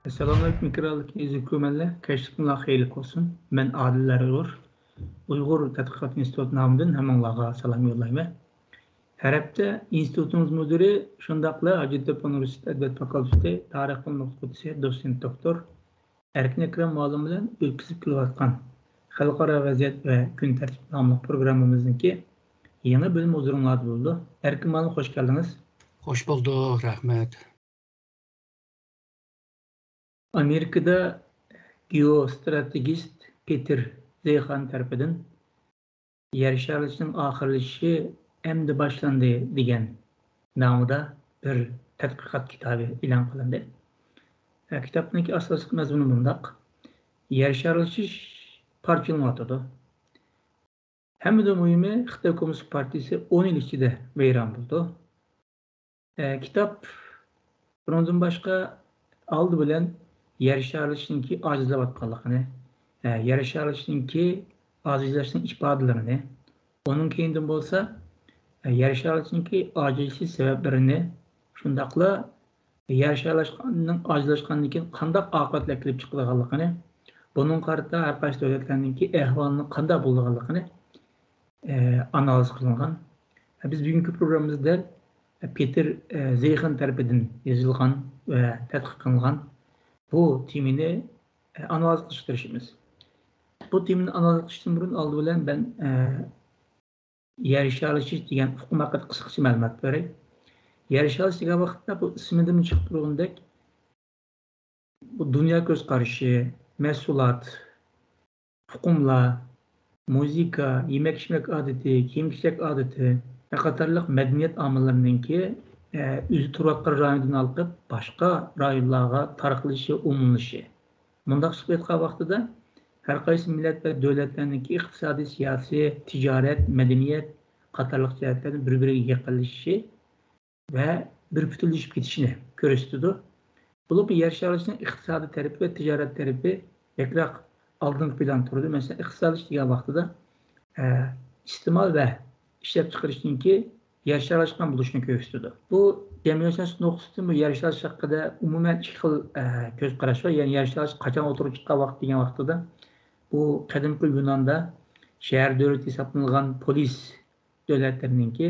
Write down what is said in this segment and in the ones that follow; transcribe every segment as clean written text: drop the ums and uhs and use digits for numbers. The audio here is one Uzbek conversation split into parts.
Selamünaleyküm krallık izleyicilerle. Keşfimle hayırlı olsun. Ben Adil Ergur. Uygur Tədqiqat İnstitutu namından hamınlarga salam yollayım. Her hafta institutumuz müdürü şundakla Hacettepe Üniversitesi Edebiyat Fakültesi Tarih Bilim Okutuvchisi Doçent Doktor Erkin Ekrem muallim bilen ötküzüp kelayotgan Xalqara vaziyat ve gün tertip namlı programımızdaki yeni bölüm huzurunuzda buldu. Erkin muallim hoş geldiniz. Hoş bulduk, rahmet. Amerika'da geostratejist Peter Zeihan tarafından yer şarjının ahirleşişi emdi başlandı degan namıda bir tadqiqat kitabı ilan qilindi. Kitapning asosiy mazmuni bundaq. Yer şarjı parçalanmadı. Hem de mühimi Xitoy Komünist Partisi 10 yıl içinde veyran buldu. Kitap bundan başka aldı bilen yer şarjınınki acizlavatqanlığını, yer şarjınınki acizlaşın ifadelerini, onun keyinden bolsa yer şarjınınki acizliği sebeplerini, şundaqla yer şarjının acizlaşqandan qandaq aqıbatlar kelib chiqadiganligini, bunun qarta har qaysi davlatlarninki ahvolini qanday bo'lganligini analiz qilingan. Biz bugünkü programımızda Peter Zeihan tarafından yazılgan ve tədqiq qilingan bu temini analiz qilishtirishimiz. Bu temini analiz qilishdan burun oldi bilan ben yer şarjı degan uqum haqida qisqacha ma'lumot beray. Yer şarjı degan vaqtda bu ismidan chiqib turgandek bu dunyo ko'z qarashi, mahsulot, uqumlar, muzika, yemek-içmek adeti, kiyim-kechak adeti ve qatorliq madaniyat omillarininki o'zi turayotgan rayondan olib boshqa rayonlarga tarqalishi, umumlashi. Bundaq suhbatga vaqtida har qaysi millat ve davlatlarninki iqtisodiy, siyosiy, tijorat, madaniyat qatorliq jihatlardan bir-biriga yaqinlashishi ve bir bütünleşip ketishini ko'rsatadi. Bu yer şarjının iqtisodiy tarafi ve tijorat tarafi yakrak aldığın plan turdu. Mesela iqtisodiy degan vaqtida iste'mol ve ishlab chiqarishninki yer şarjdan bo'lishini ko'rsatadi. Bu jamiyat nuqtasidan bu yer şarj haqida umuman ikki xil ko'z qarash var. Yani yer şarj qachon o'tirib chiqqan vaqt degan vaqtida bu qadimgi Yunonda shahar davlat hisoblangan polis davlatlarininki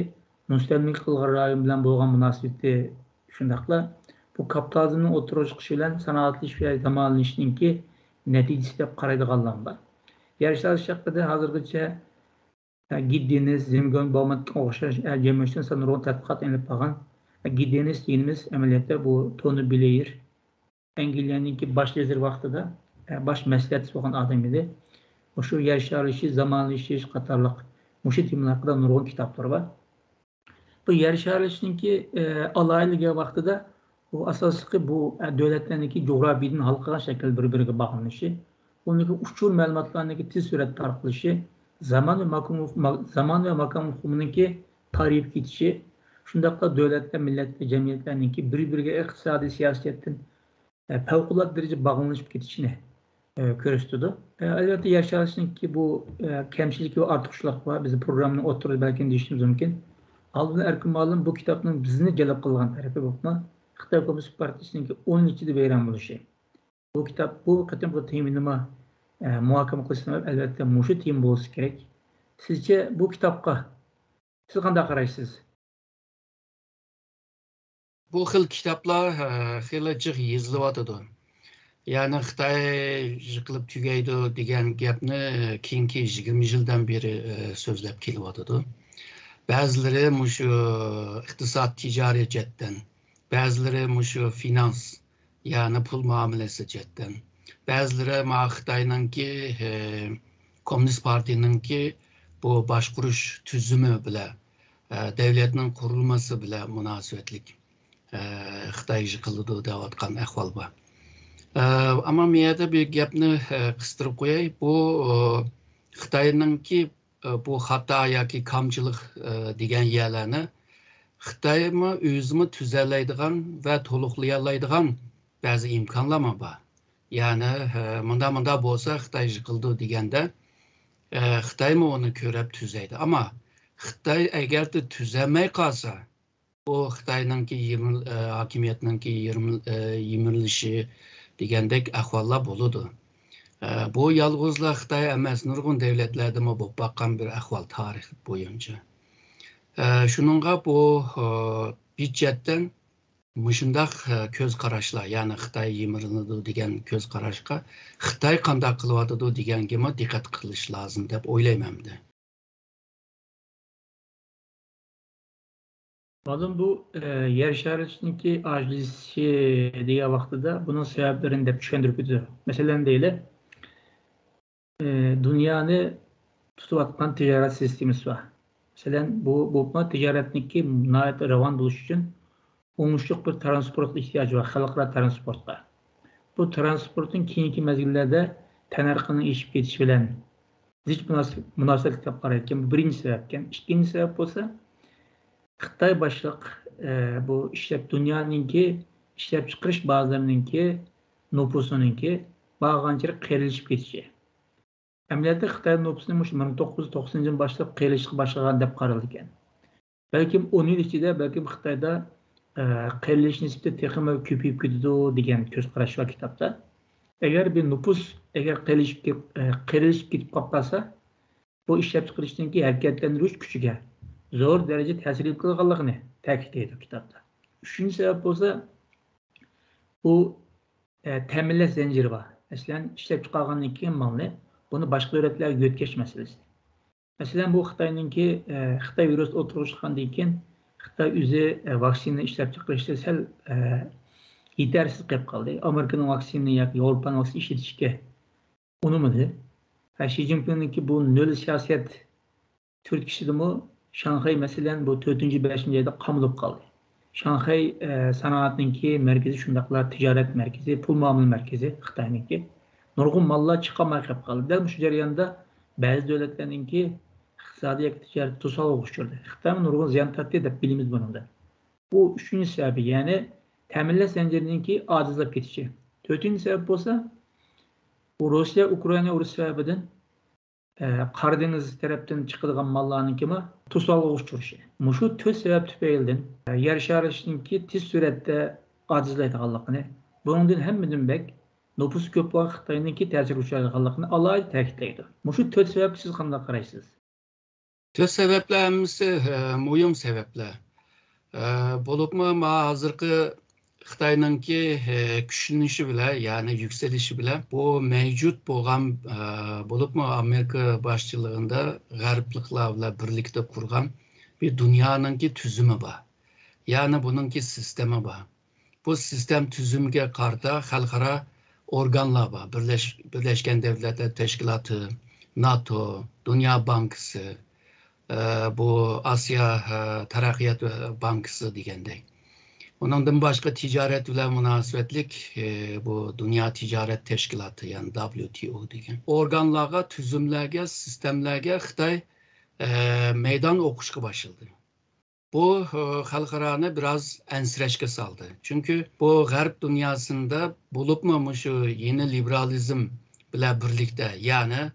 mustamlik qilgan rayon bilan bo'lgan munosabati shundaqla bu kapitalizmning o'tirib chiqishi bilan sanoatlashish va zamonlashishninki neticesi de qaraydiganlar var. Yer şarjı haqida hozirgacha Giddeniz, Zemgon, Bauman'ga o'xshash jamiyatdan sanarg'on tadqiqot olib qolgan. Giddeniz deyimiz amaliyotda bu Tony Blair, Angliyaninki bosh vazir vaqtida bosh maslahatchi bo'lgan odam edi. O'sha yer şarjı, zamonlashish qatorliq o'sha temalar haqida nurg'un kitoblar var. Bu yer şarjınınki alaylığı vaqtida bu asosli bu davlatlarniki coğrafiydan halqaga şekil bir-biriga bağlanışı, onunki uçur ma'lumotlarniki tez suratda tarqalishi, zaman ve makam hukumununki tarif ketishi, shundaqla davlatlar, millat ve jamiyatlarniki bir-biriga iqtisodiy siyosatdan favqulodda darajada bağlanışıp ketishini ko'rsatadi. Albatta yer şarjınınki bu kamchilik ve ortiqchilik var. Bizim programning o'tirib belki deyishimiz mumkin. Aldın Erkin muallim bu kitapning bizni jalb qilgan tarafi bo'lma. Xitoy Komünist Partisi'ninki 10 içinde veyran buluşu. Bu kitap, bu kategori teminime muhakeme kılsınlar. Elbette muşu temin bulması gerek. Sizce bu kitapka siz qanday qaraysiz? Bu xil kitaplar xeyli jiq yazılıvatıdı. Yani Xitoy jiqilib tugaydi degan gapni keyingi 20 yildan beri so'zlab kelyapti. Ba'zilari mushu iqtisod tijoriy jihatdan, ba'zilari mushu finans, yani pul muomalasi jihatdan, ba'zilari Xitoyninki Komünist Partiyaninki bu boshqarish tuzumi bilan, davlatning qurilmasi bilan munosabatlik Xitoy yiqildi deyotgan ahvol bor. Ama men yerda bir gapni qistirib qo'yay. Bu Xitoyninki bu xato yoki kamchilik degan yerlarni Xitoymi o'zimi tuzalaydigan va to'liqlay ba'zi imkonlar bor. Yani munda bo'lsa Xitoy yiqildi deganda Xitoymi uni ko'rib tuzaydi. Ama Xitoy agarda tuzamay qolsa, bu Xitoyninki hakimiyatninki yimirilishi degandek ahvollar bo'ladi. Bu yolg'izlar Xitoy emas, nurg'un davlatlarda bo'lib boqqan bir ahvol tarix bo'yicha. Shuningga bu budjetdan mushundaq ko'z qarashlar, ya'ni Xitoy yemiriladi degan ko'z qarashga Xitoy qanday qilyotidi deganga diqqat qilish lozim deb o'ylayman. Malum bu yer şarjındaki acilisi diye vaxtıda bunun sebeplerini de düşündürüp ötüdü. Mesela değil, dünyanı tutuvatkan ticaret sistemimiz var. Mesela bu ticaretindeki nayet revan buluş için umuşluk bir transport ihtiyacı var, halkara transportla. Bu transportun keyinki mezgillerde tenerkinin işip geçiş bilen hiç münasebet kitap qarayken bu birinci sebepken. İkinci sebep olsa Xitay başlık bu dünyanınki işlep çıkırış bazılarınınki nüfusununki bağlançılık qerilişip geçişi. Emniyette Xitay nüfusunun 1990 başlayıp qerilişip başlayan dep qaralırken. Belki 10 yıl içinde belki Xitayda qeriliş nisbeti texmi köpeyip gidiyor degan ko'z qarash var kitapta. Eğer bir nüfus qerilişip ketip qalsa, bu işlep çıkırışdaki hareketlendiriş gücüge zor derece tesir kılganlığını ta'kidlaydi kitapta. Üçüncü sebep olsa bu teminleş zinciri var. Mesela işlep çıkargandan keyin malını bunu başka devletlerge yötkeş meselesi. Mesela bu Xitay'nınki Xitay virüs oturuşkandan keyin Xitay üzü vaksini işlep çıkarışta sel yetersiz qilib qoldi. Amerika'nın vaksinini yoki Avrupa'nın vaksinini işletishga unumadi. Xi Jinping'ninki bu nol siyaset Türk kişidimi Şanghay mesela bu 4-5 ayda qamılıp qaldı. Şanghay sanaatninki merkezi şundaqlar ticaret merkezi, pul muamele merkezi Xitayninki. Nurgun mallar çıqamay qilib qaldı. Dal şu jarayonda bazı devletlerninki iqtisodiy ticaret to'sal oluşturdu. Xitay nurgun ziyan tatdi deb bilimiz bununda. Bu üçüncü sebebi yani teminleş zincirininki acizlab ketişi. Dördüncü sebep olsa bu Rusya, Ukrayna uruş sebebinden Karadeniz tarafından çıkılan mallarınki mi to'sal oluşturuşu. Muşu töz sebep tüpeyilden yer şarjındaki tez surette acizlaydiganligini, bunundan hemminden bek nüfus köp bolan Xitayninki ta'sir uçuradiganligini alayda ta'kidlaydi. Muşu töz sebep siz qanday qaraysiz? Töz sebepler hemmisi muhim sebepler. Bo'libmi hozirgi Xitoyninki kuchlanishi bilan, ya'ni yukselişi bilan bu mevcut bo'lgan bo'libmi Amerika boshchiligida g'arbliklar bilan birlikda qurgan bir dunyoninki tuzumi bor. Ya'ni buningki sistemi bor. Bu sistem tuzumiga qarta xalqaro organlar bor. Birlashgan Davlatlar Tashkiloti, NATO, Dunyo bankasi, bu Asiya Taraqqiyot bankasi degandek. Ondan başka ticaret bilen münasebetlik bu Dünya Ticaret Teşkilatı yani WTO degan organlarga, tüzümlerge, sistemlerge Xitay meydan okuşga başladı. Bu xalqarani biraz ensirashga saldı. Çünkü bu G'arb dünyasında bo'libmi şu yeni liberalizm bilan birlikte yani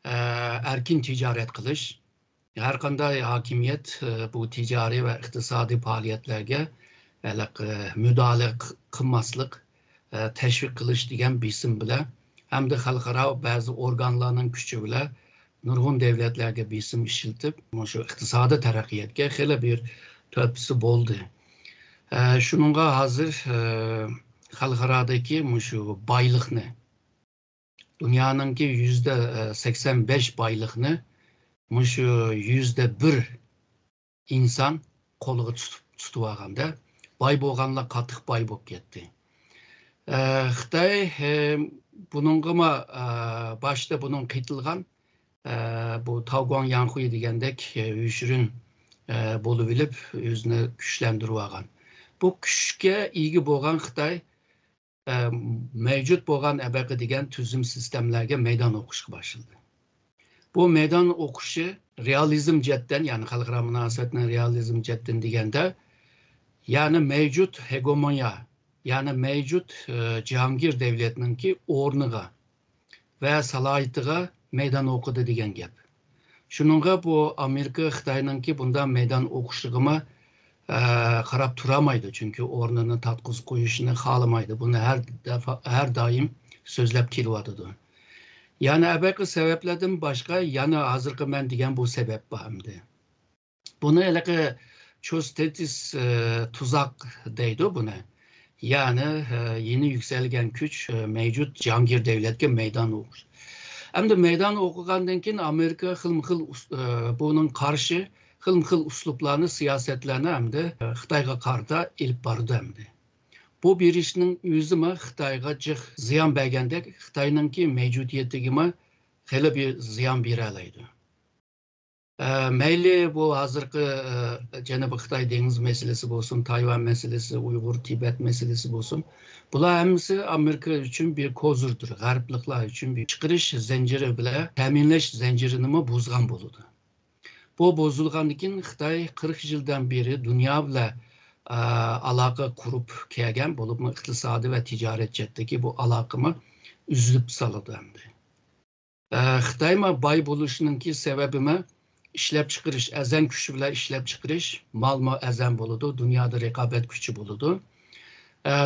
erkin ticaret qilish, har qanday hakimiyet bu ticari ve iqtisodiy faaliyetlerge müdahale qilmaslik, teşvik qilish degan bisim bilan hamda xalqaro ba'zi organlarning kuchi bilan nurg'un davlatlarga bisim ishiltib, shu iqtisodiy taraqqiyotga xeli bir to'pisi bo'ldi. Shuningga hozir xalqarodagi shu boylikni, dunyoninki %85 boylikni shu %1 inson qo'liga tutib olganda boy bo'lganlar qattiq boy bo'lib ketdi. Xitoy buningga boshda buning qitilgan bu Taoguang Yanhui degandek uyushurun bo'lib bilib o'zini kuchlantirib olgan. Bu kuchga ega bo'lgan Xitoy mevcut bo'lgan abaqa degan tuzum sistemlarga meydan o'qishga boshladi. Bu meydan o'qishi realizm jihatdan, ya'ni xalqaro munosabatning realizm jihatdan deganda yani mevcut hegemonya, yani mevcut Cihangir devletininki o'rniga ve salohiyatiga meydan o'qidi degan gap. Shuningga bu Amerika Xitoyninki bundan meydan o'qishligimi qarab turamaydı. Çünkü ornunu tatqız qo'yishni xalamaydı. Bunu her daim so'zlab kelyotdi. Yani əbəqi sebeplerden başka yana hazırkı men degan bu sebep var hamdi. Bunu eleki çostetis tuzak deydi buna. Yani yeni yükselgen güç mevcut Cihangir devletke meydan okur. Hem de meydan okugandan keyin Amerika xil bunun karşı xil usluplarını, siyasetlerini hem de Xitayga qarta ilip bardı hem de. Bu bir işinin yüzüme Xitayga cık ziyan bergendek Xitay'nınki mevcudiyetligime hele bir ziyan bireleydi. Meyli bu hazırkı Cenab-ı Xitay deniz meselesi olsun, Tayvan meselesi, Uygur, Tibet meselesi olsun. Bunlar hepsi Amerika için bir kozurdur. Gariplikler için bir çıkırış zinciri bile, teminleş zincirini mi bozgan buludu. Bu bozulgan için Xitay 40 yıldan beri dünya bile alaka kurup kelgen bulup mu iktisadi ve ticaret cetteki bu alakamı üzülüp salıdı hem de. Xitay mı bay buluşununki sebebime işlep çıkırış, ezen güçü bile işlep çıkırış, mal mı ezen buludu, dünyada rekabet güçü buludu.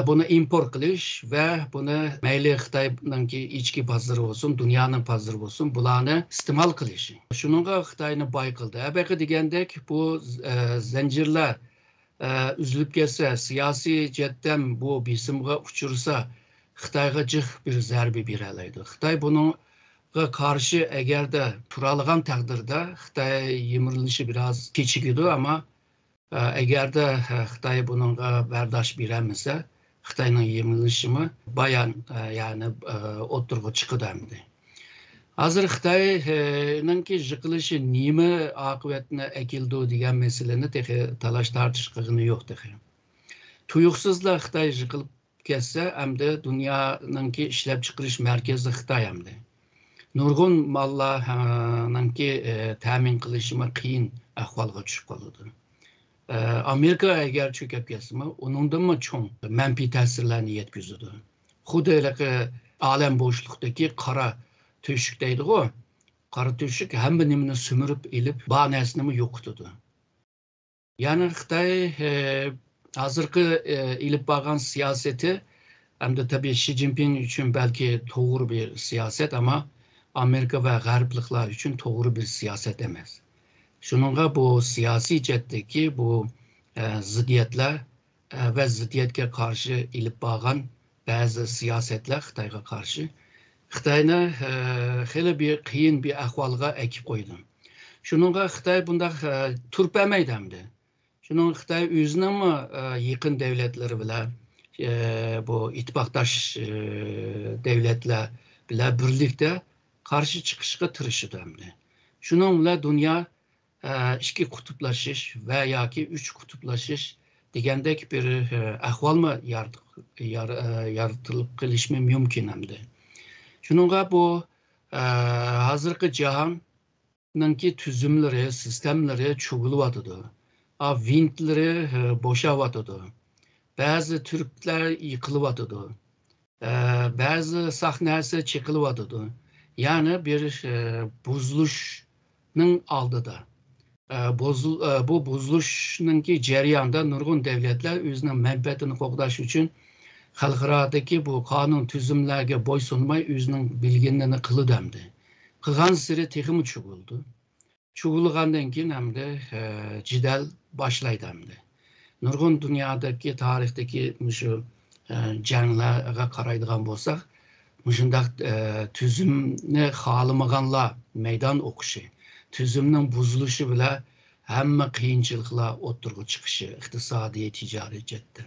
Bunu import kılış ve bunu meyli Xitay'nınki içki pazarı olsun, dünyanın pazarı olsun, bularını istimal kılış. Şununla Xitay'ını bay kıldı. Ebeki digendek bu zincirler üzülüp gelse, siyasi cetten bu bisimge uçursa, Xitayga cık bir zerbi bireleydi. Xitay bunun karşı eğer de turalıgan takdirde Xitay yımırılışı biraz keçikidu ama eğer de Xitay bunun berdaş biremese Xitay'nın yımırılışımı bayan yani oturgu çıkıdı emdi. Hazır Xitay'nın ki jıkılışı nime akıbetine ekildi diyen meseleni tehi talaş tartışkığını yok tehi. Tuyuksuzla Xitay jıkılıp kesse hem de dünyanın ki işlep çıkırış merkezi Xitay hem de. Nurgun mallarınki temin kılışıma kıyın ahvalga düşüp kalıdı. Amerika eğer çökep kesimi, onun da mı çok menfi tesirlerini yetkizdi. Xuda öyle alem boşluktaki kara tüşükteydi o. Kara tüşük hem benimini sümürüp ilip bahanesini mi yoktudu. Yani Xitay hazırkı ilip bağın siyaseti hem de tabii Xi Jinping için belki doğru bir siyaset ama Amerika ve Gariplikler için doğru bir siyaset demez. Şununla bu siyasi cetteki bu ziddiyetler ve ziddiyetke karşı ilip bağın bazı siyasetler Xitayga karşı Xitay'ını hele bir kıyın bir ahvalga ekip koydu. Şununla Xitay bunda turpemeydi hem de. Şunun Xitay özüne mi yakın devletleri bile bu ittifaktaş devletler bile birlikte karşı çıkışa tırışıdı hem de. Şununla dünya iki kutuplaşış veya ki 3 kutuplaşış degendek bir ahval mı yaratılıp gelişme mümkün hem de. Şununla bu hazırki cihanınki tüzümleri, sistemleri çuguluvatıdı. Vintleri boşavatıdı. Bazı Türkler yıkılıvatıdı. Bazı sahnesi çekilivatıdı. Yani bir bozuluşun aldıdı. Bu bozuluşunki ceryanında nurgun devletler özünün menfaatini qoqdaş için xalqaradaki bu kanun tüzümlerge boysunmay özünün bilginliğini kılıdı hem de. Qılğan siri teximi çuguldu. Çugulğandan keyin hem de cidel başlaydı hem de. Nurgun dünyadaki tarihteki şu janglarga qaraydigan bolsak, muşundaq tüzümni xalamaganlar meydan okuşu, tüzümnin buzuluşu bile hamma qiyinchiliklar o'ttirg'i chiqishi, iqtisodiy, tijorat jetdan,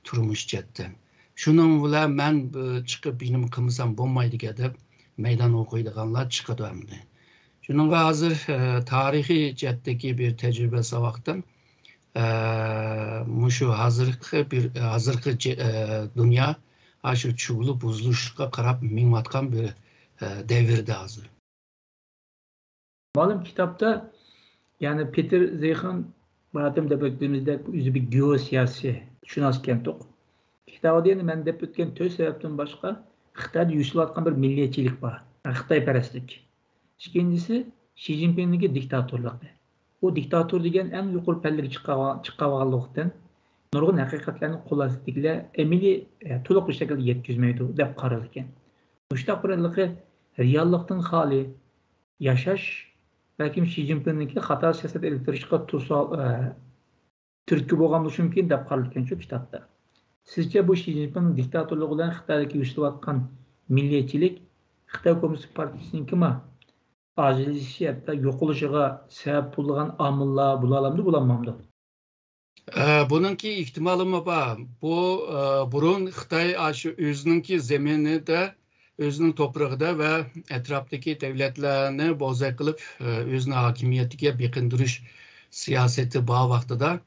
turmush jetdan. Şunun bilan men chiqib benim qilmasam bo'lmaydi deb meydan o'qiydiganlar chiqadi hamda. Şununla hazır tarihi cetteki bir tecrübe savaktan şu hazırkı dünya aşı çuğulu buzluşka karab minvatkan bir devirde hazır. Malum kitapta yani Peter Zeihan madem de baktığımızda yüzü bir geosiyasi şunasken tok. Kitabı diye ben de ötken töz sebepten başka Xitay'da yükselivatkan bir milliyetçilik var. Xitay perestlik. İkincisi Xi Jinping'deki diktatörlük. o diktator degan eng yuqori pallaga chiqqanligidan nurg'un haqiqatlarni qo'llasizliklar emili to'liq bir shaklda yetkazmaydi deb qaralgan. Muştaq birliği reallıktan xali yaşaş belki Xi Jinping'ninki xata siyaset elektrişka türkü boğamlışı mümkün deb qaralgan şu kitapta. Sizce bu Xi Jinping diktatörlüğü bilen Xitay'daki yükselivatkan milliyetçilik Xitay Komünist Partisi'ninki mi? Acilisi hatta yokuluşuğa sebep bulduğun amıllar bulalamdı bulamamdı. Bununki ihtimali mi var? Bu burun Xitay aşı özününki zemini de özünün toprağıda ve etraftaki devletlerini bozak kılıp özünün hakimiyetiga bekindiriş siyaseti bağ vaxtıda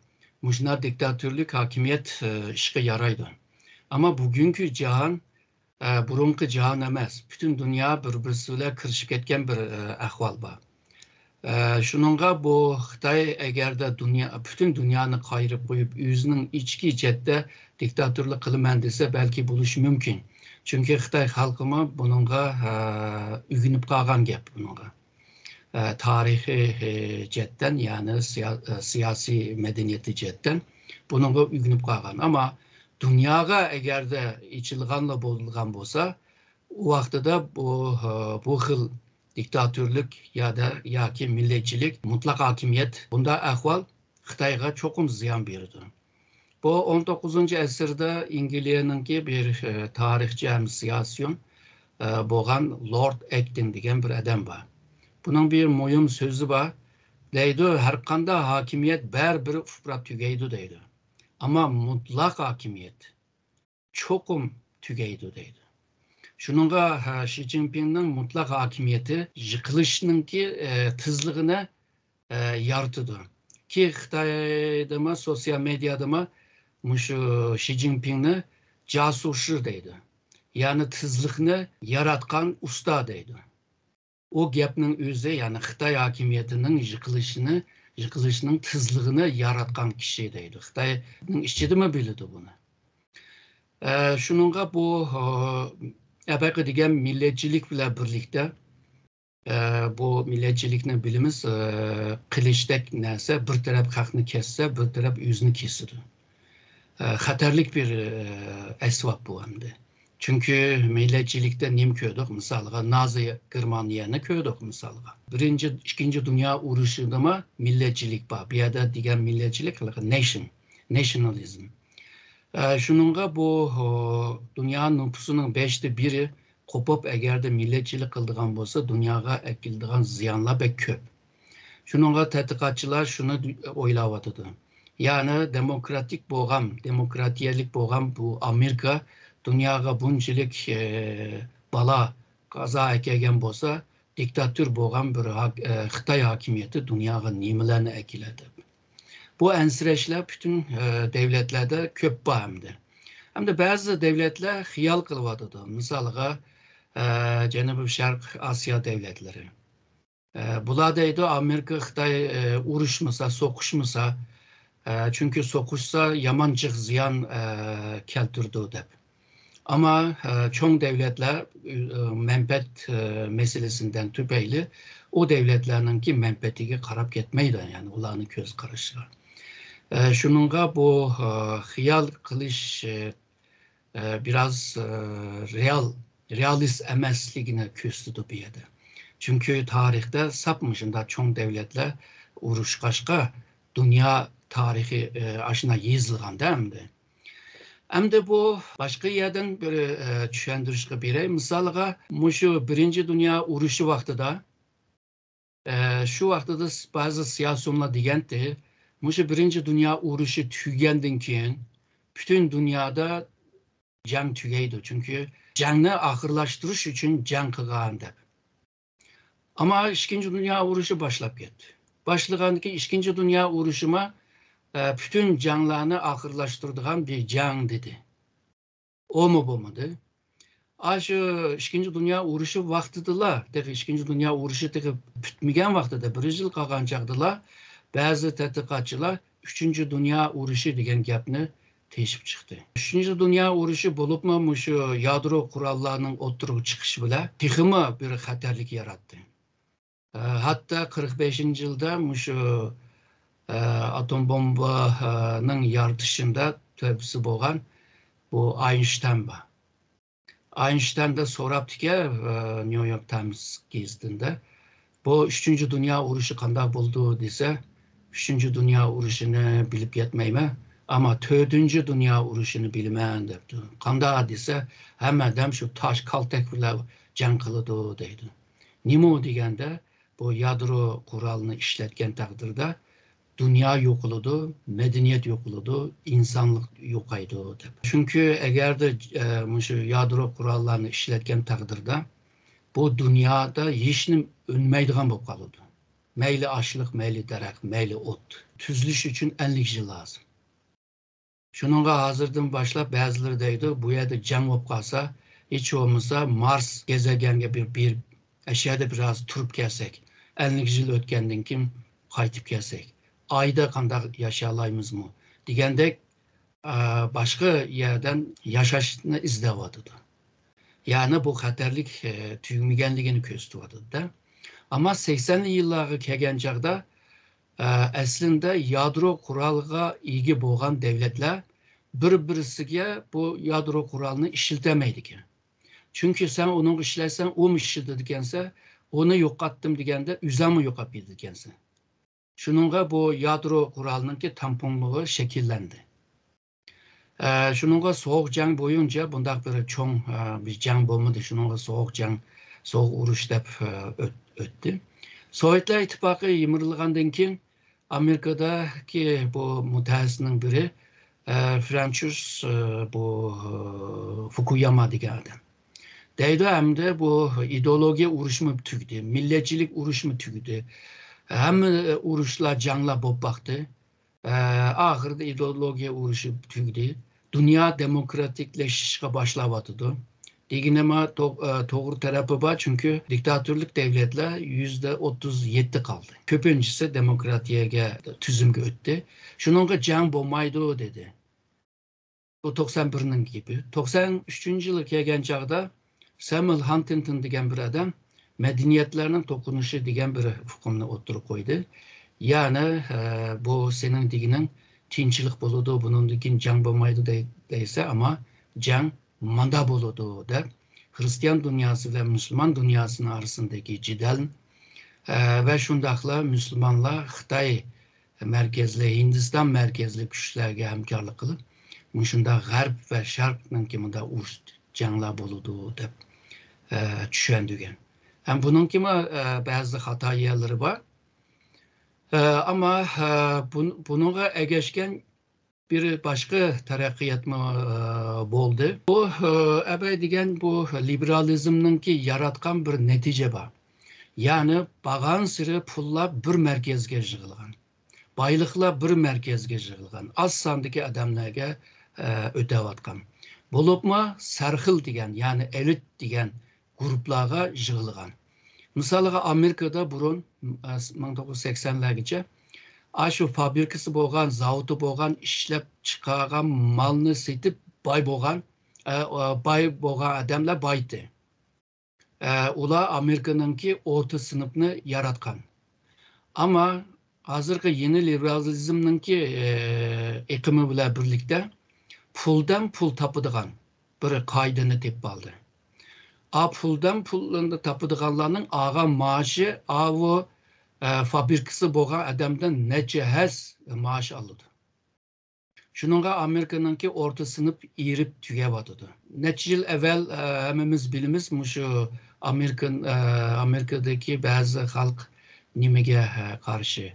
muşuna diktatörlük hakimiyet işe yaraydı. Ama bugünkü cihan burunki cihan emas. Bütün dünya bir-birisiyle kırışık etken bir ahval var. Şununla bu Xitay eğer de bütün dünyanı kayırıp koyup özünün içki cette diktatörlük kılman dese belki buluş mümkün. Çünkü Xitay halkıma bununla ügünüp kalgan gap bununla. Tarihi cetten yani siyasi medeniyeti cetten bununla ügünüp kalgan. Ama dünyaya eğer de içilganla bozulgan bolsa o vakti da bu xil diktatörlük ya ki milletçilik, mutlak hakimiyet bunda ahval Xitayga çokum ziyan berdi. Bu 19. əsrdə İngilize'ninki bir tarihçi siyasyon boğan Lord Acton degen bir adam var. Bunun bir mühim sözü var. Deydi her kanda hakimiyet bir ufrat tügeydi deydi. Ama mutlak hakimiyet çokum tügeydi deydi. Şununla Xi Jinping'nin mutlak hakimiyeti yıkılışınınki tızlığını yartıdı. Ki Xitay'da mı, sosyal medyada mı Xi Jinping'ni casusur deydi. Yani tızlığını yaratkan usta deydi. O gapning özü yani Xitay hakimiyetinin yıkılışının tızlığını yaratkan kişi deydi. Xitay'ның içinde mi bildi bunu? Şununla bu Ebeki degen milletçilik bile birlikte bu milletçilikni bilimiz kılıçdek nese bir taraf hakını kesse bir taraf yüzünü kesiyor. Xatarlik bir esvap bu hem. Çünkü milletçilikte nim köydük misalga Nazi Germaniyani köydük misalga. Birinci, ikinci dünya uğraşında mı milletçilik var. Bir yerde digen milletçilik nationalizm. Şununla bu dünyanın nüfusunun 1/5 kopup eğer de milletçilik kıldıgan bolsa dünyaya ekildiğin ziyanlar pek köp. Şununla tədqiqatçılar şunu oylawatıdı. Yani demokratik boğam, demokratiyelik boğam bu Amerika dünyaya bunçilik bala kaza ekegen bolsa diktatör boğam bir Xitay hakimiyeti dünyaya nimelerini ekiledi. Bu ensireşler bütün devletlerde köp var hem de bazı devletler xiyal kılvadıdı. Misalga Cenubi Şark Asya devletleri. Buladaydı Amerika Xitay uruşmasa, sokuşmasa çünkü sokuşsa yamancık ziyan keltirdi dep. Ama çoğun devletler menpet meselesinden tüpeyli o devletlerinki menpetiga qarab ketmeydi yani ularning köz qarışı. Şununla bu xiyal kılış biraz realist emesligine küstüdü bir yerde. Çünkü tarihte sapmışında çoğun devletler uruşkaşka dünya tarihi aşına yazılgan değil mi? Hem de bu başka yerden bir düşündürüşke birey. Misalga şu birinci dünya uruşu vaxtıda şu vaxtıda bazı siyasyonlar degenti şu birinci dünya uruşu tügenden keyin bütün dünyada jang tügeydi. Çünkü jangni ahırlaştırış için jang kılgan dep. Ama ikinci dünya uruşu başlap ketdi. Başlagandaki ikinci dünya uruşuma bütün janglarni ahırlaştırdıgan bir jang dedi. O mu bu mu dedi? Şu ikinci dünya uruşu vaxtıdılar. İkinci dünya uruşu bitmegen vaxtıda 1 yıl kalgan çağdılar. Bazı tədqiqatçılar 3. dünya uruşu degen gapni teşip çıktı. 3. dünya uruşu bolup mu şu yadro kurallarının oturup çıkışı bile teximi bir xatarlik yarattı. Hatta 45. yılda şu atom bombanın yaratışında töbüsü boğan bu Einstein var. Einstein de soraptı New York Times gazetinde. Bu 3. Dünya Uruşu qandaq buldu dese, 3. Dünya Uruşunu bilip yetmeyme ama 4. Dünya Uruşunu bilmeyen depti. Qandaq dese, hemmadam şu taş kaltak bilan jang qılıdı deydi. Nima deganda bu yadro quralını işletken takdirde dünya yok oldu, medeniyet yok oldu, insanlık yok aydı. Çünkü eğer de şu yadro kurallarını işletken takdirde bu dünyada hiçbir ölmeydiğen bu kalıdı. Meyli açlık, meyli derek, meyli ot. Tüzülüş için 50 yıl lazım. Şununla hazırdan başlap bazıları deydi, bu yerde can olup kalsa, hiç olmazsa Mars gezegenge bir eşyada biraz turup gelsek, 50 yıl ötkenden kim kaytıp gelsek, ayda kandak yaşayalayımız mı? Degende başka yerden yaşaşını izlevadıdı. Yani bu xatarlik tüyümegenligini gösteriyordu da. Ama 80'li yılları kelgen çağda aslında yadro kuralıga igi boğan devletler bir-birisiga bu yadro kuralını işletemeydi ki. Çünkü sen onu işlersen o mu işledi dikense onu yoqattım degende üzemi yoqap dikense. Şununla bu yadro kuralının ki tamponluğu şekillendi. Şununla soğuk jang boyunca bundaq bir çoğun bir jang bolmadı. Şununla soğuk uruş dep öttü. Sovyetler İttifakı yımırılgandan keyin Amerika'daki bu müteahhisinin biri Francis bu Fukuyama degan adam. Deydi hem de bu ideoloji uruşmu tügdü, milletçilik uruşmu tügdü. Hem uruşlar janglar bop baktı. Ahırda ideoloji uruşu tügdü. Dünya demokratikleşişe başlavatıdı. Diginema doğru tarafı var çünkü diktatörlük devletler %37 kaldı. Köpüncüsü demokratiye tüzümge öttü. Şununla can bolmaydı dedi. Bu 91'nin gibi. 93. yılı kelgen çağda Samuel Huntington degen bir adam medeniyetlerinin dokunuşu degen bir hukumunu oturup koydu. Yani bu senin diginin tinçilik boludu, bunun digin can bolmaydı deyse ama can manda boludu der. Hristiyan dünyası ve Müslüman dünyasının arasındaki cidden ve şundakla Müslümanlar Xitay merkezli, Hindistan merkezli güçlerge hemkarlık kılıp Muşunda Garp ve Şark'ın kiminde uç canlar boludu dep düşündügen. Hem bunun kimi bazı hata yerleri var. Ama bununla egeşken bir başka terakkiyat mı boldu. Bu degen bu liberalizmnin ki yaratkan bir netice var. Yani bağan sırı pulla bir merkezge yığılgan. Baylıkla bir merkezge yığılgan. Az sandaki adamlarga ödevatkan. Bolupma sarxıl degen yani elit degen gruplarga yığılgan. Misalga Amerika'da burun 1980'lergacha şu fabrikası boğan, zavutu boğan, işlep çıkaran malını setip bay boğan adamlar baydı. Ula Amerika'nınki orta sınıfını yaratkan. Ama hazırki yeni liberalizmninki ekimi bile birlikte puldan pul tapıdığan bir kaydını tep aldı. Puldan pulunda tapıdığanlarının ağa maaşı avu fabrikası boğan adamdan nece hez maaş alırdı. Şununla Amerika'nınki orta sınıf irip tüge batıdı. Neçe yıl evvel hemimiz bilimiz şu Amerika'daki bazı halk nimege karşı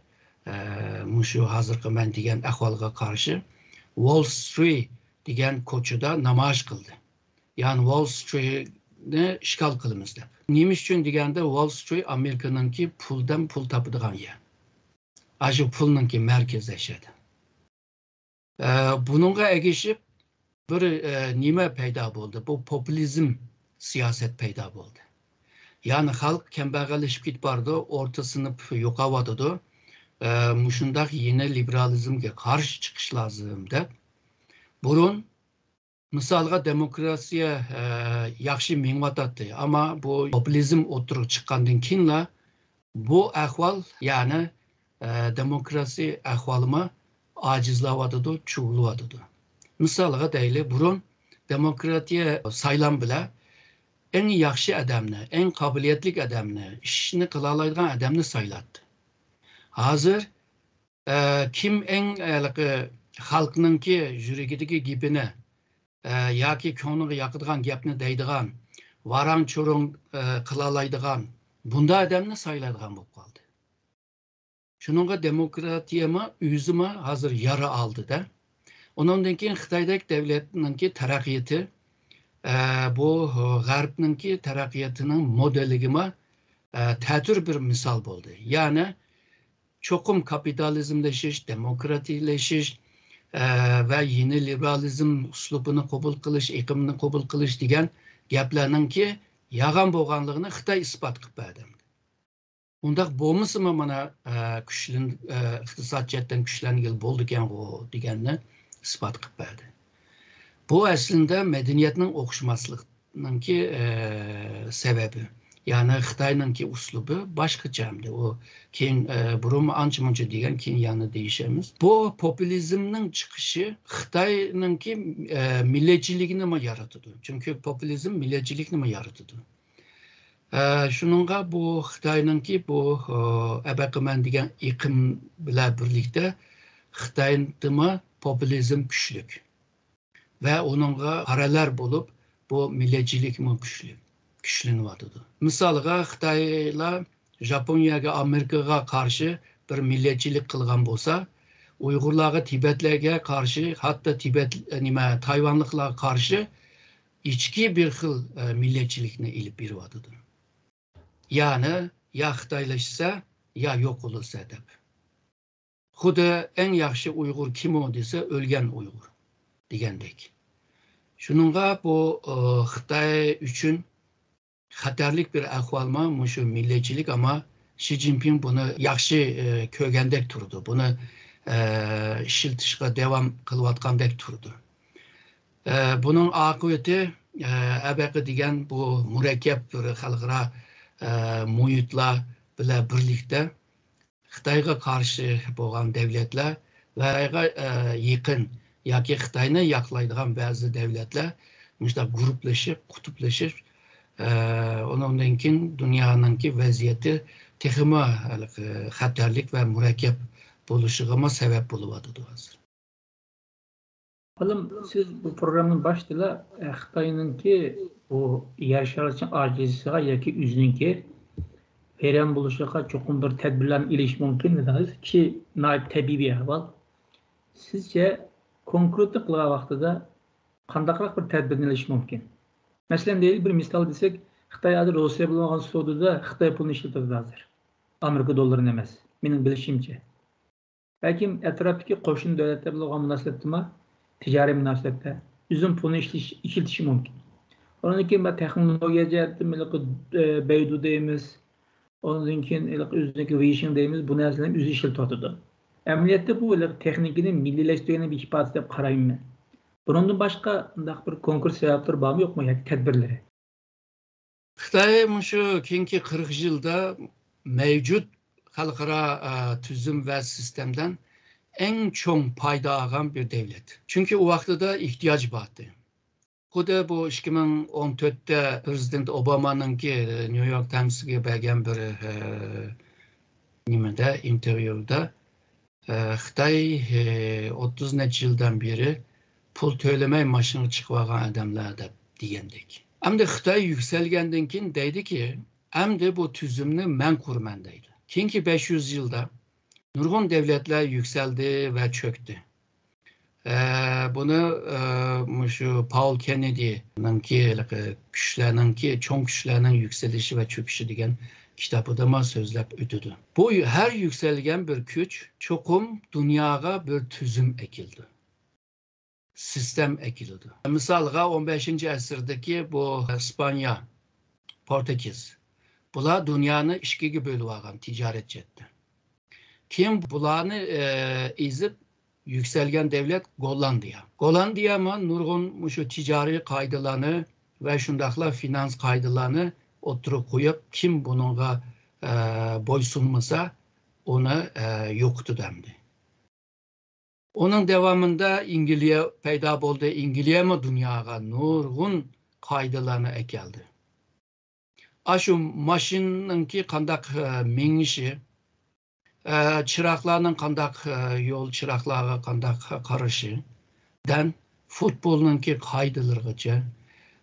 şu hazırkı men degen ahvalga karşı Wall Street degen koçuda namaş kıldı. Yani Wall Street'ni işgal kılımız dep. Nimiş için degende Wall Street Amerika'nınki puldan pul tapıdığan yer. Aşı pulunki merkezleşedi. Bununla egişip bir nime peyda oldu. Bu popülizm siyaset peyda oldu. Yani halk kemberleşip git bardı, orta sınıf yok avadıdı. Muşundak yine liberalizmge karşı çıkış lazım de. Burun misalga demokrasiye yaxşı minvatattı ama bu popülizm oturup çıkandan kinla bu ahval yani demokrasi ahvalıma acizlavadıdı, çuğulavadıdı. Misalga deyli, burun demokratiye saylan bile en yaxşı adamni, en kabiliyetlik adamni, işini kılalaydigan adamni sayladı. Hazır kim en halkınınki yürügideki gibini yoki ko'ngliga yoqadigan gapni deydigan, varang cho'rong qilalaydigan bunday odamni saylaydigan bo'lib qoldi. Shuningga demokratiyami o'zimi hozir yara oldida. Undan keyin Xitoydagi davlatninki taraqqiyoti bu g'arbninki taraqqiyotining modeligimi ta'tir bir misol bo'ldi. Ya'ni cho'qim kapitalizmlashish, demokratiylashish ve yeni liberalizm uslubunu qabul qilish, iqimni qabul qilish degan gaplarninki yag'an bo'lganligini Xitoy isbot qilib berdi. Undaq bo'lmasimi mana iqtisod jihatdan kuchlangan bo'ldi ekan deganni isbot qilib berdi. Bu aslında medeniyetning o'xshmasligininki sebebi. Yani Xitoyninki uslubu boshqachamdi. O keyin burun ancha muncha degan keyin yana deyishamiz. Bu populizmning chiqishi Xitoyninki millatchilikni nima yaratadi? Chunki populizm millatchilikni nima yaratadi? Shuningga bu Xitoyninki bu abaqaman degan iqim bilan birlikda Xitoynimi populizm kuchlik. Ve onunla paralel bulup bu milletçilikmi kuchlik. Güçleniyordu. Misalga Xitoylar Japoniyaga, Amerikaga qarshi bir milletçilik qilgan bo'lsa, Uyg'urlarga, Tibetlarga qarshi, hatto Tayvanliklarga qarshi ichki bir xil milletçilikni ilib beriyotdi. Yani ya Xitoylashsa, ya yo'q bo'lsa deb. Xuddi en yaxshi Uyg'ur kim o desa, o'lgan Uyg'ur degandek. Shuningga bu Xitoy uchun xatarlik bir ahvalma şu milletçilik ama Xi Jinping bunu yaxshi ko'rgandek turdi. Buni ishiltishga devam qilayotgandek turdi. Bunun aqibati abaqa degan bu murakkab bir xalqaro muhitlar bilan birlikda Xitoyga qarshi bo'lgan davlatlar va yaqin yoki Xitoyni yoqlaydigan ba'zi davlatlar shunday guruhlashib, qutublashib ondan keyin dunyoninki vaziyati texmi xatarlik ve murakkab bo'lishig'a sebep bo'lyapti hozir. Oğlum siz bu programın başında Xitoyninki bu yer şartı acizliğe yoki o'zininki veren buluşuqa çoxum bir tedbirlarni ilish mumkin dediniz ki tabiiy bir ahval. Sizce konkretlik qilgan vaqtida qandaqroq bir tedbirni ilish mumkin? Mesela değil bir misal desek, Xitoy hozir Rossiya bilan olgan savdoda Xitoy pulini ishlatadi hozir. Amerika dollarini emas. Mening bilishimcha. Balki atrofdagi qo'shni davlatlar bilan olgan munosabatda, tijoriy munosabatda o'zim pulni ishlatishi mumkin. Ondan keyin texnologiya jihatdan Baidu deymiz. Ondan keyin o'ziniki Weixin deymiz. Bu narsalarni o'zi ishlatyotdi. Amaliyotda bu texnikani milliylashtirish bir ifodasi deb qarayman. Bundan başka bir konkret sebepler var mı yok mu yani tedbirleri? Xitoy şu keyingi 40 yılda mevcut xalqaro tüzüm ve sistemden en çok payda alan bir devlet. Çünkü o vaqtida ihtiyaç vardı. Xuddi bu 2014'te Prezident Obama'nınki New York Times'ga bergan bir intervyuda Xitoy 30 necha yildan beri pul to'lamay mashina chiqib olgan odamlar deb degandek. Hamda Xitoy yuksalgandan keyin deydi ki, hamda bu tuzumni men qurman deydi. Keyingi 500 yilda nurg'un davlatlar yuksaldi va cho'kdi. Bunu şu Paul Kennedy'ninki kuchlarninki, cho'ng kuchlarning yuksalishi va cho'kishi degan kitobida ma so'zlab o'tdi. Bu her yuksalgan bir kuch cho'qim dunyoga bir tuzum ekildi. Sistem ekildi. Misalga 15. asırdaki bu İspanya, Portekiz. Bular dünyani ikkiga bo'lib olgan tijorat jihatda. Keyin bularni ezib yükselgen devlet Gollandiya. Gollandiya ama nurg'un şu ticari qaydalarni ve şundaqla finans qaydalarni o'tirib qo'yib, kim bununla boysunmasa onu yoktu demdi. Onun devamında İngiliye peyda oldu. İngiliye mi dünyaya nurgun kaydılarını ekeldi. Aşu maşinninki kandak minişi, çıraklarının kandak yol çıraklığa kandak karışı, den futbolunki kaydılarıca,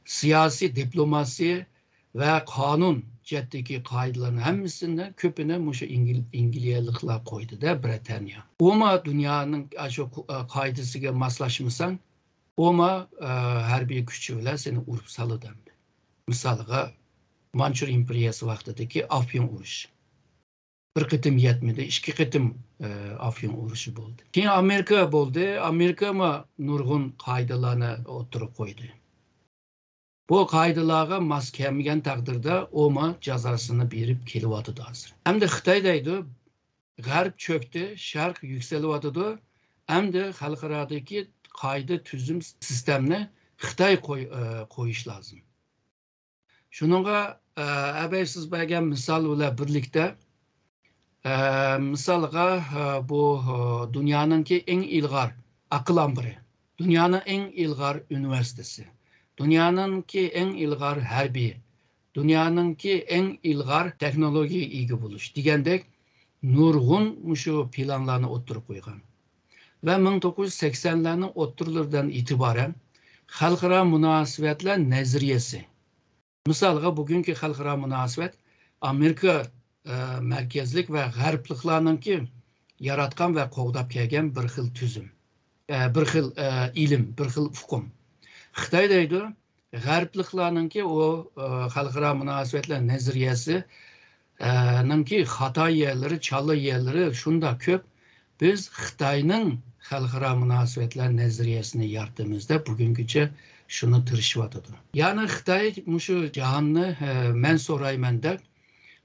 siyasi diplomasi ve kanun ceddeki kaydıların hemsini köpüne muşu İngiliyelikler koydu da Britanya. Oma dünyanın aşu kaydısıga maslaşmışsan, oma harbiy küçüğüyle seni urup salı demdi. Misalıga Mançur İmperiyası vaxtidagi Afyon urushi. Bir qitim yetmedi, ikki qitim Afyon urushi bo'ldi. Keyin Amerika bo'ldi. Amerika ma nurg'un qoidalarni o'tirib qo'ydi. Bu qoidalarga mos kelmagan taqdirda oma jazosini berib kelyotdi hozir. Hamda Xitoy deydi, G'arb cho'kdi, Sharq yukselyotdi. Hamda xalqarodagi qoida tuzum sistemni Xitoy qo'yish lozim. Şununla habersiz bergen misal ile birlikte misalga bu dünyanınki en ilgar akıl ambiri, dünyanın en ilgar üniversitesi, dünyanınki en ilgar harbi, dünyanınki en ilgar teknoloji ilgi buluş degandek nurgun şu planlarını oturup koygan. Ve 1980'lerin oturlardan itibaren halkara münasebetler nezriyesi. Misalga bugünkü xalqaro munosabat Amerika merkezlik ve g'arbliklarninki yaratgan ve qo'g'dab kelgan bir xil tuzum, bir xil ilim, bir xil hukm. Xitoy deydi, g'arbliklarninki o xalqaro munosabatlar nazariyasi ninki xato yerleri, chala yerleri shunda ko'p. Biz Xitoyning xalqaro munosabatlar nazariyasini yaratdimizda bugungacha şunu tirişiyotidir. Yani Xitoy mushu jahonni men so'rayman deb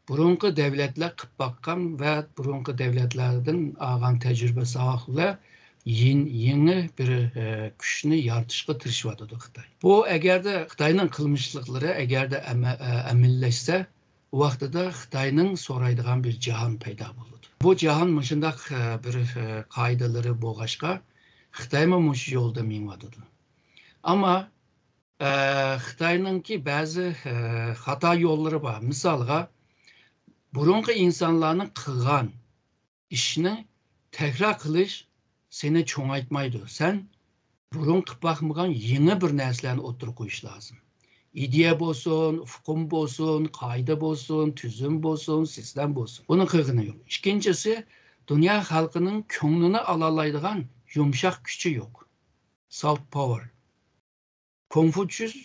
burunqi devletler qilib boqqan ve burunqi devletlerden olgan tajribasi orqali yeni bir kuchni yaratishga tirishiyotidi Xitoy. Bu agarda Xitoyning qilmishliklari agarda amillashsa, u vaqtida Xitoyning so'raydigan bir jahon paydo bo'ladi. Bu jahon mushundaq bir qoidalari bo'lg'achqa Xitoy mush yo'lda mingyotidi. Ama Xitoyninki bazı hata yolları var. Misalga burunqi insanların qilgan ishni tekrar qilish seni cho'ngaytmaydi. Sen burun qilib boqmagan yeni bir narsalarni o'tirib qo'yish lozim. İdeya bo'lsin, hukm bo'lsin, qoida bo'lsin, tuzum bo'lsin, sistem bo'lsin. Buni qilgani yo'q. Ikkinchisi, dunyo xalqining ko'nglini olalaydigan yumshoq kuchi yo'q. Soft power. Konfuçyus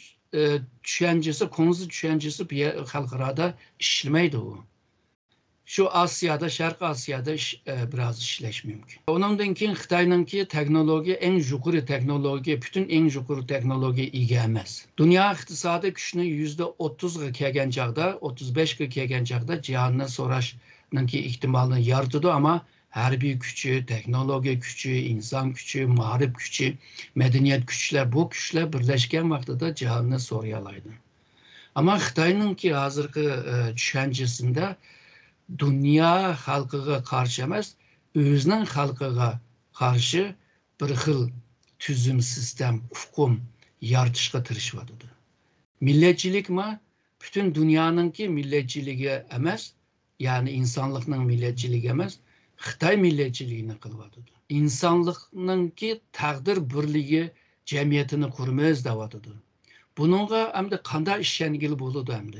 düşüncesi, konusu düşüncesi bir halkada işlemeydi o. Şu Asya'da, Şark Asya'da biraz işleş mümkün. Onundan ki Xitoyninki teknoloji en yukarı teknoloji, bütün en yukarı teknoloji ilgilenmez. Dünya iktisadi gücünü %30'a kelgen çağda, 35'e kelgen çağda cihanına soraşninki ihtimalini yaratıdı ama harbiy gücü, teknoloji gücü, insan gücü, maarif gücü, medeniyet güçler, bu güçler birleşken vaxtıda cihanını soruyalaydı. Ama Xitoyninki hazırki düşüncesinde dünya halkıga karşı emas, özünün halkıga karşı bir xil tüzüm sistem, hukm yaratışga tirişiyotidi. Milletçilik mi? Bütün dünyanınki milletçiliği emas, yani insanlıkның milletçiliği emas, Xitoy milletçiliğini qilyotidi. İnsanlıkninki taqdir birligi jamiyatini qurmiz deyotidi. Bununla hamda qanday ishongil bo'ladi hamda.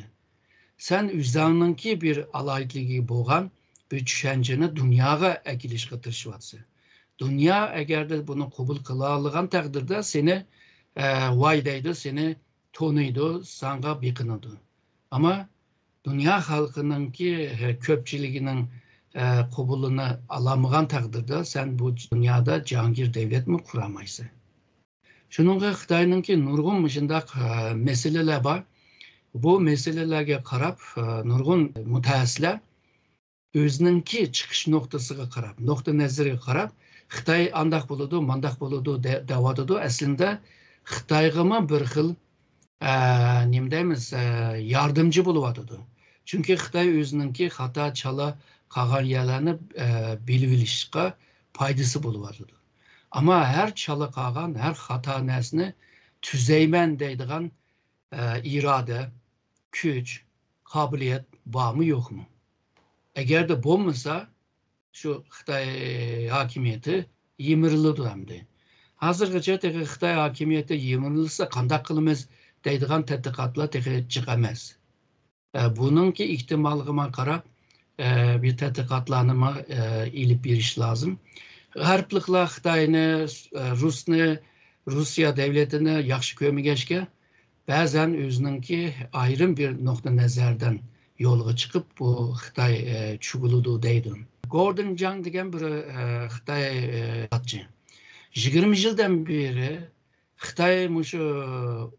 Sen o'zingninki bir alaytligi bo'lgan bir tushunchani dunyoga akilishga tirishyapsan. Dunyo agarda buni qabul qila olgan taqdirda seni voy deydi, seni to'niydi, senga biqinadi. Ama dünya xalqininki ko'pchiligining qabulini alamagan taqdirda sen bu dünyada cahangir devlet mi kuramaysan? Shuningga Xitoyninki nurg'un shundaq meseleler var. Bu meselelerge qarab nurg'un mutaxassislar o'zininki chiqish nuqtasiga qarab, nuqta nazariga qarab Xitoy andaq bo'ladi, mandaq bo'ladi deyotidi. Aslida Xitoyga bir xil nima deymiz, yordamchi bo'lyotidi. Çünkü Xitay özününki hata çala qalğan yerlerini bilib bilishqa faydası buluvadıdı. Ama her çala qalğan, her hata nəsini tüzeymen deydiğen irade, güç, kabiliyet var mı yok mu? Eğer de bulmasa şu Xitay hakimiyeti yemirildi hemdi. Hazırgacha teği Xitay hakimiyeti yemirilse kandak kılımız deydiğen tədqiqatlar teği çıkamaz. Bununki ihtimalına qarab bir tədqiqatlanma ilip bir iş lazım. Harplıqlar Xitayını, Rusya devletini yaxşı kömügeçke bazen özününki ayrım bir nokta nezerden yolga çıkıp bu Xitay çuguludu deydim. Gordon Zhang degen bir Xitay atçı. 20 yıldan beri Xitay muşu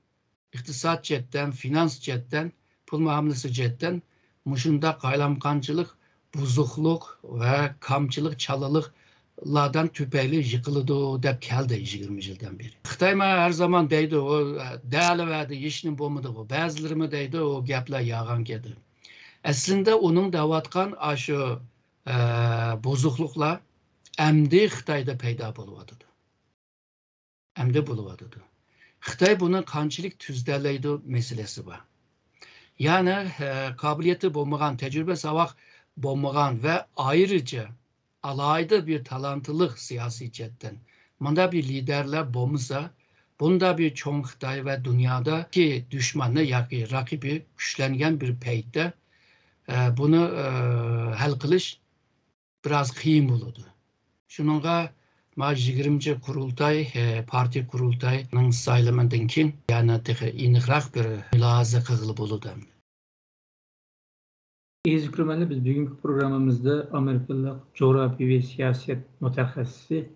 iktisat cetten, finans cetten, pul muamelesi cetten muşunda kaylamkancılık, buzukluk ve kamçılık, çalılıklardan tüpeyli yıkılıdı dep keldi 20 yıldan beri. Xitay her zaman deydi o değerli verdi, işinin bulmadı o. Bazıları mı deydi o gepler yağan geldi. Aslında onun davatkan aşı bozukluklar emdi Xitayda peyda buluvadıdı. Emdi buluvadıdı. Xitay bunun kançılık tüzderleydi meselesi var. Yani kabiliyeti bulmagan, tecrübe savak bulmagan ve ayrıca alayda bir talantılık siyasi cetten. Bunda bir liderler bulmasa, bunda bir çoğun Xitay ve dünyadaki düşmanı, yani rakibi güçlengen bir peyde bunu hal kılış biraz kıyım oldu. Şununla 20. kurultay, parti kurultayının sayılımından keyin yani iniqraq bir mülahaza qılıb oldu. Biz bugünkü programımızda Amerikalı coğrafi ve siyaset mütehassisi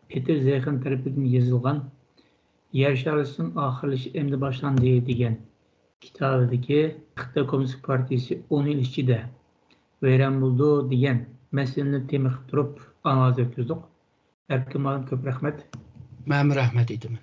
Peter Zeihan tarafından yazılgan Yer şarısının ahırlışı emdi başlandı degan kitabidagi Xitoy Kommunist Partisi 10 yil ichida vayron bo'ldi degan masalani temirib turib analiz o'tkazdik. Erkin ko'p rahmat. Men rahmat aytaman.